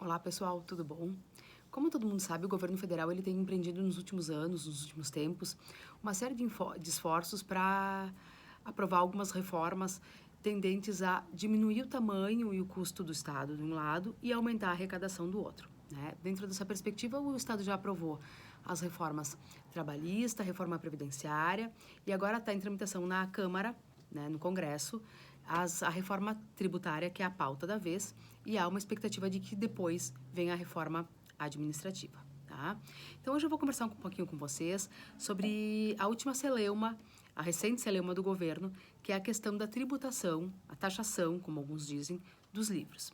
Olá pessoal, tudo bom? Como todo mundo sabe, o governo federal ele tem empreendido nos últimos anos, nos últimos tempos, uma série de esforços para aprovar algumas reformas tendentes a diminuir o tamanho e o custo do Estado, de um lado, e aumentar a arrecadação do outro, né? Dentro dessa perspectiva, o Estado já aprovou as reformas trabalhista, reforma previdenciária, e agora está em tramitação na Câmara, né, no Congresso, a reforma tributária, que é a pauta da vez, e há uma expectativa de que depois venha a reforma administrativa. Tá? Então, hoje eu vou conversar um pouquinho com vocês sobre a última celeuma, a recente celeuma do governo, que é a questão da tributação, a taxação, como alguns dizem, dos livros.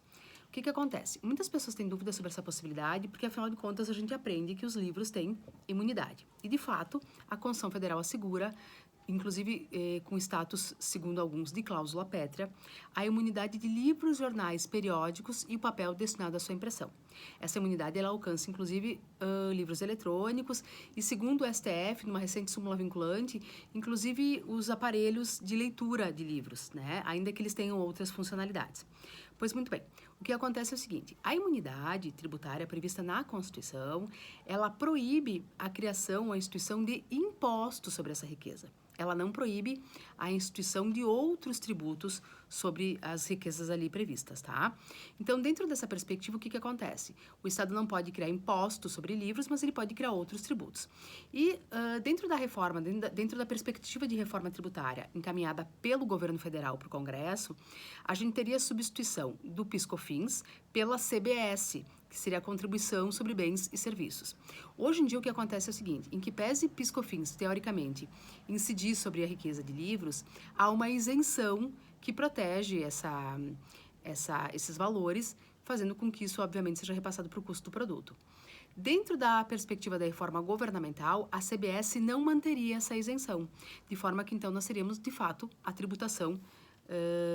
O que acontece? Muitas pessoas têm dúvidas sobre essa possibilidade, porque, afinal de contas, a gente aprende que os livros têm imunidade. E, de fato, a Constituição Federal assegura, inclusive com status, segundo alguns, de cláusula pétrea, a imunidade de livros, jornais, periódicos e o papel destinado à sua impressão. Essa imunidade ela alcança, inclusive, livros eletrônicos e, segundo o STF, numa recente súmula vinculante, inclusive os aparelhos de leitura de livros, né? Ainda que eles tenham outras funcionalidades. Pois muito bem, o que acontece é o seguinte, a imunidade tributária prevista na Constituição, ela proíbe a criação ou a instituição de impostos sobre essa riqueza. Ela não proíbe a instituição de outros tributos sobre as riquezas ali previstas, tá? Então, dentro dessa perspectiva, o que acontece? O Estado não pode criar impostos sobre livros, mas ele pode criar outros tributos. E dentro da reforma, dentro da perspectiva de reforma tributária encaminhada pelo governo federal para o Congresso, a gente teria a substituição do PIS/COFINS pela CBS, que seria a contribuição sobre bens e serviços. Hoje em dia, o que acontece é o seguinte, em que pese PIS/COFINS, teoricamente, incidir sobre a riqueza de livros, há uma isenção que protege esses valores, fazendo com que isso, obviamente, seja repassado para o custo do produto. Dentro da perspectiva da reforma governamental, a CBS não manteria essa isenção, de forma que, então, nós teríamos, de fato, a tributação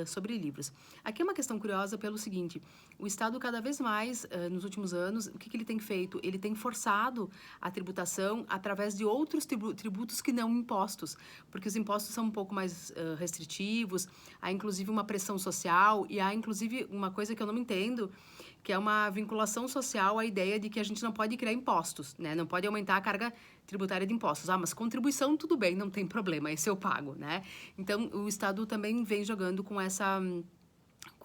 sobre livros. Aqui é uma questão curiosa pelo seguinte, o Estado cada vez mais, nos últimos anos, o que ele tem feito? Ele tem forçado a tributação através de outros tributos que não impostos, porque os impostos são um pouco mais restritivos, há inclusive uma pressão social e há inclusive uma coisa que eu não entendo, que é uma vinculação social à ideia de que a gente não pode criar impostos, né? Não pode aumentar a carga tributária de impostos. Ah, mas contribuição tudo bem, não tem problema, esse eu pago, né? Então, o Estado também vem jogando com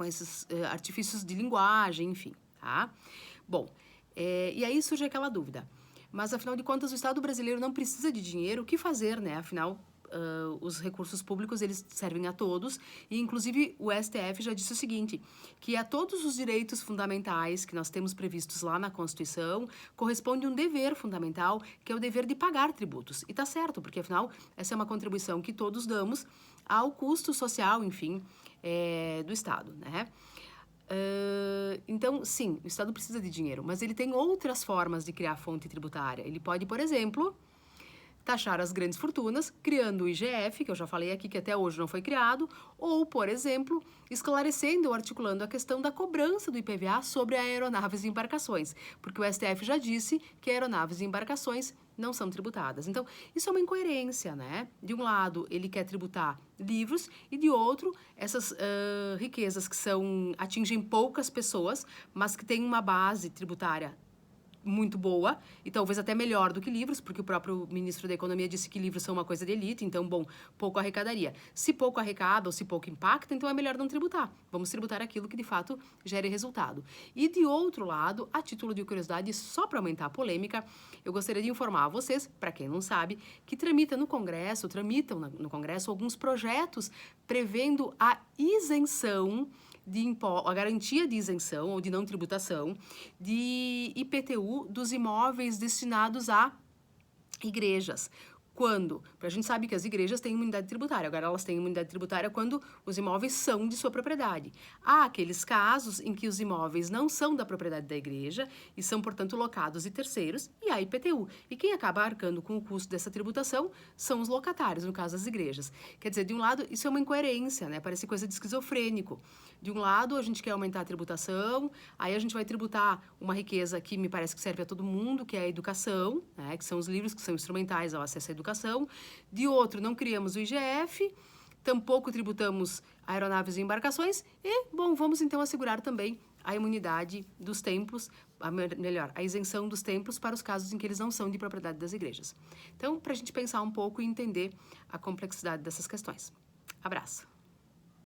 esses artifícios de linguagem, enfim, tá? Bom, e aí surge aquela dúvida. Mas, afinal de contas, o Estado brasileiro não precisa de dinheiro, o que fazer, né? Afinal, os recursos públicos, eles servem a todos, e inclusive o STF já disse o seguinte, que a todos os direitos fundamentais que nós temos previstos lá na Constituição, corresponde um dever fundamental, que é o dever de pagar tributos. E tá certo, porque afinal, essa é uma contribuição que todos damos ao custo social, enfim, do Estado, né? Então, sim, o Estado precisa de dinheiro, mas ele tem outras formas de criar fonte tributária. Ele pode, por exemplo, taxar as grandes fortunas, criando o IGF, que eu já falei aqui que até hoje não foi criado, ou, por exemplo, esclarecendo ou articulando a questão da cobrança do IPVA sobre aeronaves e embarcações, porque o STF já disse que aeronaves e embarcações não são tributadas. Então, isso é uma incoerência, né? De um lado, ele quer tributar livros e, de outro, essas riquezas que atingem poucas pessoas, mas que têm uma base tributária muito boa e talvez até melhor do que livros, porque o próprio ministro da Economia disse que livros são uma coisa de elite, então, bom, pouco arrecadaria. Se pouco arrecada ou se pouco impacta, então é melhor não tributar. Vamos tributar aquilo que, de fato, gere resultado. E, de outro lado, a título de curiosidade, só para aumentar a polêmica, eu gostaria de informar a vocês, para quem não sabe, que tramitam no Congresso alguns projetos prevendo a isenção a garantia de isenção ou de não tributação de IPTU dos imóveis destinados a igrejas. Quando? A gente sabe que as igrejas têm imunidade tributária, agora elas têm imunidade tributária quando os imóveis são de sua propriedade. Há aqueles casos em que os imóveis não são da propriedade da igreja e são, portanto, locados de terceiros e há IPTU. E quem acaba arcando com o custo dessa tributação são os locatários, no caso das igrejas. Quer dizer, de um lado, isso é uma incoerência, né? Parece coisa de esquizofrênico. De um lado, a gente quer aumentar a tributação, aí a gente vai tributar uma riqueza que me parece que serve a todo mundo, que é a educação, né? Que são os livros que são instrumentais ao acesso à educação. De outro, não criamos o IGF, tampouco tributamos aeronaves e embarcações e, bom, vamos então assegurar também a imunidade dos templos, melhor, a isenção dos templos para os casos em que eles não são de propriedade das igrejas. Então, para a gente pensar um pouco e entender a complexidade dessas questões. Abraço!